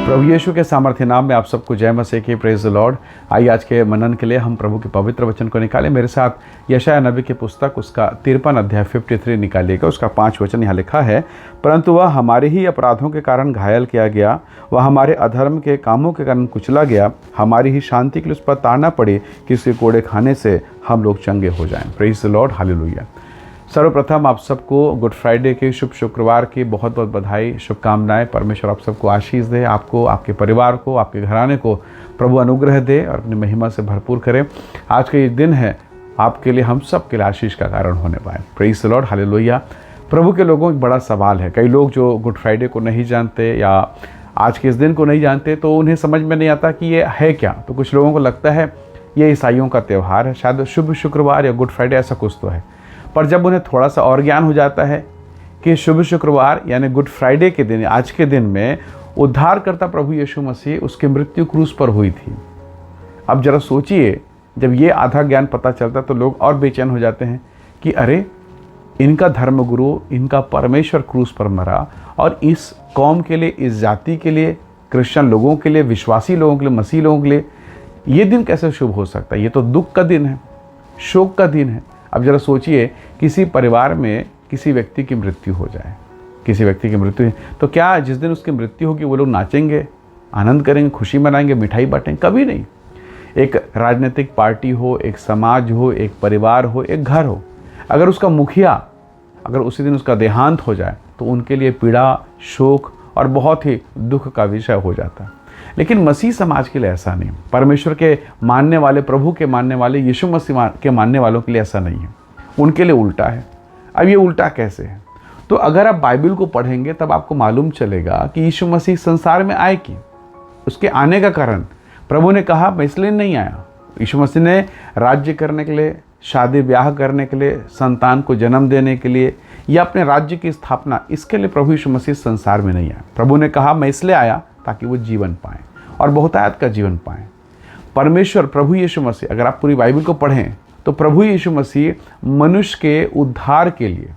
प्रभु यीशु के सामर्थ्य नाम में आप सबको जय मसीह की, प्रेज द लॉर्ड। आइए आज के मनन के लिए हम प्रभु के पवित्र वचन को निकालें। मेरे साथ यशायाह नबी की पुस्तक उसका 53 अध्याय 53 निकालिएगा। उसका 5 वचन यहाँ लिखा है, परंतु वह हमारे ही अपराधों के कारण घायल किया गया, वह हमारे अधर्म के कामों के कारण कुचला गया, हमारी ही शांति के लिए उस पर ताड़ना पड़ी कि उसके कोड़े खाने से हम लोग चंगे हो जाएं। Praise the lord, hallelujah. सर्वप्रथम आप सबको गुड फ्राइडे के शुभ शुक्रवार की बहुत बहुत बधाई, शुभकामनाएं। परमेश्वर आप सबको आशीष दे, आपको, आपके परिवार को, आपके घराने को प्रभु अनुग्रह दे और अपनी महिमा से भरपूर करे। आज का ये दिन है आपके लिए, हम सब के लिए आशीष का कारण होने पाए। Praise the lord, hallelujah. प्रभु के लोगों एक बड़ा सवाल है। कई लोग जो गुड फ्राइडे को नहीं जानते या आज के इस दिन को नहीं जानते, तो उन्हें समझ में नहीं आता कि ये है क्या। तो कुछ लोगों को लगता है ये ईसाइयों का त्यौहार है, शायद शुभ शुक्रवार या गुड फ्राइडे ऐसा कुछ तो है। पर जब उन्हें थोड़ा सा और ज्ञान हो जाता है कि शुभ शुक्रवार यानी गुड फ्राइडे के दिन, आज के दिन में उद्धारकर्ता प्रभु यीशु मसीह उसकी मृत्यु क्रूस पर हुई थी। अब जरा सोचिए, जब ये आधा ज्ञान पता चलता तो लोग और बेचैन हो जाते हैं कि अरे, इनका धर्मगुरु, इनका परमेश्वर क्रूस पर मरा और इस कौम के लिए, इस जाति के लिए, क्रिश्चियन लोगों के लिए, विश्वासी लोगों के लिए, मसीह लोगों के लिए ये दिन कैसे शुभ हो सकता है? ये तो दुख का दिन है, शोक का दिन है। अब जरा सोचिए, किसी परिवार में किसी व्यक्ति की मृत्यु हो जाए, किसी व्यक्ति की मृत्यु, तो क्या जिस दिन उसकी मृत्यु होगी वो लोग नाचेंगे, आनंद करेंगे, खुशी मनाएंगे, मिठाई बांटेंगे? कभी नहीं। एक राजनीतिक पार्टी हो, एक समाज हो, एक परिवार हो, एक घर हो, अगर उसका मुखिया, अगर उसी दिन उसका देहांत हो जाए तो उनके लिए पीड़ा, शोक और बहुत ही दुख का विषय हो जाता है। लेकिन मसीह समाज के लिए ऐसा नहीं। परमेश्वर के मानने वाले, प्रभु के मानने वाले, यीशु मसीह के मानने वालों के लिए ऐसा नहीं है, उनके लिए उल्टा है। अब ये उल्टा कैसे है? तो अगर आप बाइबल को पढ़ेंगे तब आपको मालूम चलेगा कि यीशु मसीह संसार में आए क्यों, उसके आने का कारण। प्रभु ने कहा मैं इसलिए नहीं आया। यीशु मसीह ने राज्य करने के लिए, शादी ब्याह करने के लिए, संतान को जन्म देने के लिए या अपने राज्य की स्थापना, इसके लिए प्रभु यीशु मसीह संसार में नहीं आया। प्रभु ने कहा मैं इसलिए आया ताकि वो जीवन पाएं और बहुतायत का जीवन पाएं। परमेश्वर प्रभु यीशु मसीह, अगर आप पूरी बाइबल को पढ़ें तो प्रभु यीशु मसीह मनुष्य के उद्धार के लिए,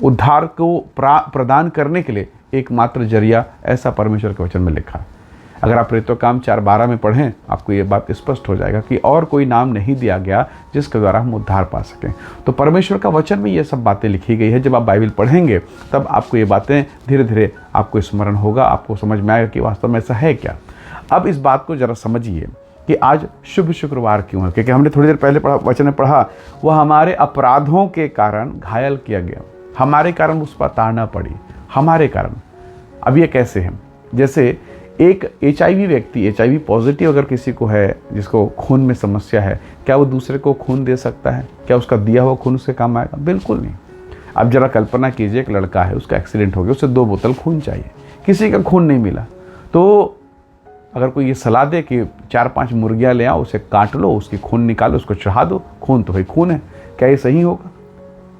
उद्धार को प्रदान करने के लिए एकमात्र जरिया, ऐसा परमेश्वर के वचन में लिखा है। अगर आप प्रेरितों काम 4:12 में पढ़ें, आपको ये बात स्पष्ट हो जाएगा कि और कोई नाम नहीं दिया गया जिसके द्वारा हम उद्धार पा सकें। तो परमेश्वर का वचन में ये सब बातें लिखी गई है। जब आप बाइबल पढ़ेंगे तब आपको ये बातें धीरे धीरे आपको स्मरण होगा, आपको समझ में आएगा कि वास्तव में ऐसा है क्या। अब इस बात को जरा समझिए कि आज शुभ शुक्रवार क्यों है, क्योंकि हमने थोड़ी देर पहले वचन में पढ़ा, वह हमारे अपराधों के कारण घायल किया गया, हमारे कारण उस पर ताड़ना पड़ी, हमारे कारण। अब ये कैसे है? जैसे एक HIV व्यक्ति, HIV पॉजिटिव अगर किसी को है, जिसको खून में समस्या है, क्या वो दूसरे को खून दे सकता है? क्या उसका दिया हुआ खून उसके काम आएगा? बिल्कुल नहीं। अब जरा कल्पना कीजिए, एक लड़का है, उसका एक्सीडेंट हो गया, उसे 2 बोतल खून चाहिए, किसी का खून नहीं मिला। तो अगर कोई ये सलाह दे कि 4-5 मुर्गियाँ ले आओ, उसे काट लो, उसकी खून निकालो, उसको चढ़ा दो, खून तो भाई खून है, क्या ये सही होगा?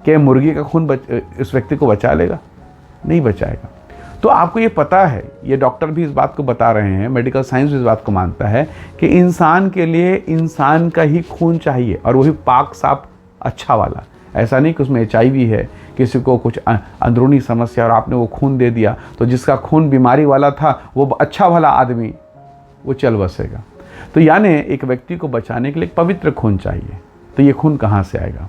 क्या मुर्गी का खून इस व्यक्ति को बचा लेगा? नहीं बचाएगा। तो आपको ये पता है, ये डॉक्टर भी इस बात को बता रहे हैं, मेडिकल साइंस भी इस बात को मानता है कि इंसान के लिए इंसान का ही खून चाहिए, और वही पाक साफ अच्छा वाला। ऐसा नहीं कि उसमें HIV है, किसी को कुछ अंदरूनी समस्या और आपने वो खून दे दिया तो जिसका खून बीमारी वाला था वो अच्छा वाला आदमी वो चल बसेगा। तो यानी एक व्यक्ति को बचाने के लिए एक पवित्र खून चाहिए। तो ये खून कहाँ से आएगा?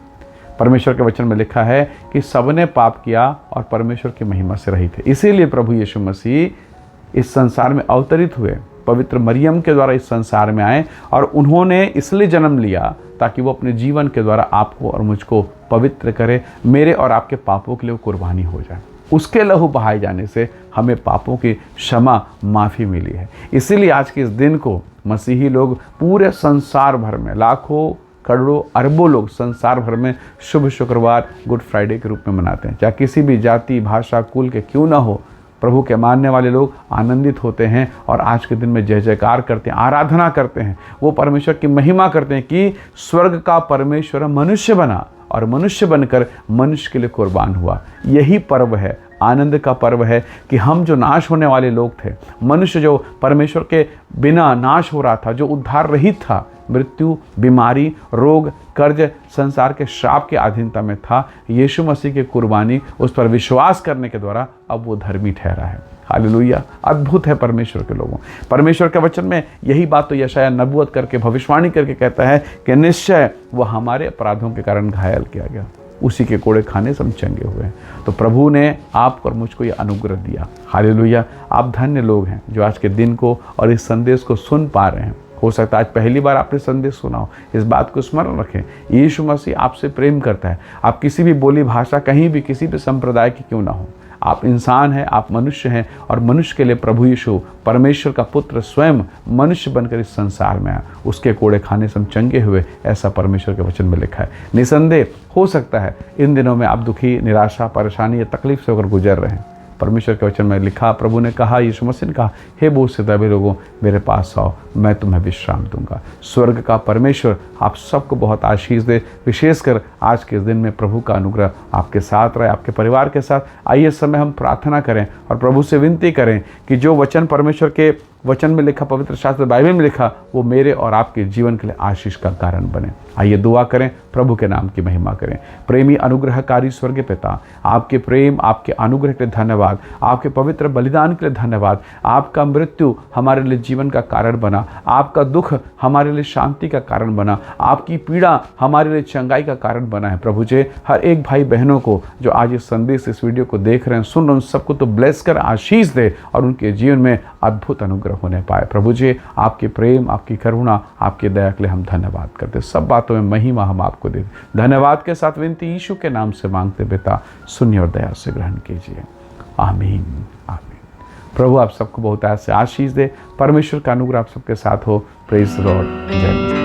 परमेश्वर के वचन में लिखा है कि सबने पाप किया और परमेश्वर की महिमा से रहित थे। इसीलिए प्रभु यीशु मसीह इस संसार में अवतरित हुए, पवित्र मरियम के द्वारा इस संसार में आए, और उन्होंने इसलिए जन्म लिया ताकि वो अपने जीवन के द्वारा आपको और मुझको पवित्र करे, मेरे और आपके पापों के लिए वो कुर्बानी हो जाए। उसके लहू बहाए जाने से हमें पापों की क्षमा, माफ़ी मिली है। इसीलिए आज के इस दिन को मसीही लोग पूरे संसार भर में, लाखों, करोड़ों, अरबों लोग संसार भर में शुभ शुक्रवार, गुड फ्राइडे के रूप में मनाते हैं। चाहे किसी भी जाति, भाषा, कुल के क्यों ना हो, प्रभु के मानने वाले लोग आनंदित होते हैं और आज के दिन में जय जयकार करते हैं, आराधना करते हैं, वो परमेश्वर की महिमा करते हैं कि स्वर्ग का परमेश्वर मनुष्य बना और मनुष्य बनकर मनुष्य के लिए कुर्बान हुआ। यही पर्व है, आनंद का पर्व है कि हम जो नाश होने वाले लोग थे, मनुष्य जो परमेश्वर के बिना नाश हो रहा था, जो उद्धार रहित था, मृत्यु, बीमारी, रोग, कर्ज, संसार के श्राप की अधीनता में था, यीशु मसीह की कुर्बानी, उस पर विश्वास करने के द्वारा अब वो धर्मी ठहरा है। हालेलुया। अद्भुत है परमेश्वर के लोगों। परमेश्वर के वचन में यही बात तो यशायाह नबूवत करके भविष्यवाणी करके कहता है कि निश्चय वह हमारे अपराधों के कारण घायल किया गया, उसी के कोड़े खाने से हम चंगे हुए हैं। तो प्रभु ने आपको और मुझको ये अनुग्रह दिया। हालेलुया। आप धन्य लोग हैं जो आज के दिन को और इस संदेश को सुन पा रहे हैं। हो सकता है आज पहली बार आपने संदेश सुना हो। इस बात को स्मरण रखें, यीशु मसीह आपसे प्रेम करता है। आप किसी भी बोली भाषा, कहीं भी, किसी भी संप्रदाय की क्यों ना हो, आप इंसान हैं, आप मनुष्य हैं, और मनुष्य के लिए प्रभु यीशु परमेश्वर का पुत्र स्वयं मनुष्य बनकर इस संसार में आया। उसके कोड़े खाने से हम चंगे हुए, ऐसा परमेश्वर के वचन में लिखा है। निसंदेह हो सकता है इन दिनों में आप दुखी, निराशा, परेशानी या तकलीफ से होकर गुजर रहे हैं। परमेश्वर के वचन में लिखा, प्रभु ने कहा, यीशु मसीह ने कहा, हे बोझ से दबे लोगों मेरे पास आओ, मैं तुम्हें विश्राम दूंगा। स्वर्ग का परमेश्वर आप सबको बहुत आशीष दे। विशेषकर आज के दिन में प्रभु का अनुग्रह आपके साथ रहे, आपके परिवार के साथ। आइए इस समय हम प्रार्थना करें और प्रभु से विनती करें कि जो वचन परमेश्वर के वचन में लिखा, पवित्र शास्त्र बाइबल में लिखा, वो मेरे और आपके जीवन के लिए आशीष का कारण बने। आइए दुआ करें, प्रभु के नाम की महिमा करें। प्रेमी अनुग्रहकारी स्वर्गीय पिता, आपके प्रेम, आपके अनुग्रह के लिए धन्यवाद, आपके पवित्र बलिदान के लिए धन्यवाद। आपका मृत्यु हमारे लिए जीवन का कारण बना, आपका दुख हमारे लिए शांति का कारण बना, आपकी पीड़ा हमारे लिए चंगाई का कारण बना है। प्रभु जी, हर एक भाई बहनों को जो आज इस संदेश, इस वीडियो को देख रहे हैं, सुन रहे हैं, सबको तो ब्लेस कर आशीष दे और उनके जीवन में अद्भुत अनुग्रह होने पाए। प्रभु जी, आपके प्रेम, आपकी करुणा, आपकी दया के लिए हम धन्यवाद करते। सब बातों में महिमा हम आपको दे। धन्यवाद के साथ विनती यीशु के नाम से मांगते पिता, सुनिए और दया से ग्रहण कीजिए। आमीन, आमीन। प्रभु आप सबको बहुत ऐसे आशीष दे। परमेश्वर का अनुग्रह आप सबके साथ हो। Praise the Lord. जय मसीह।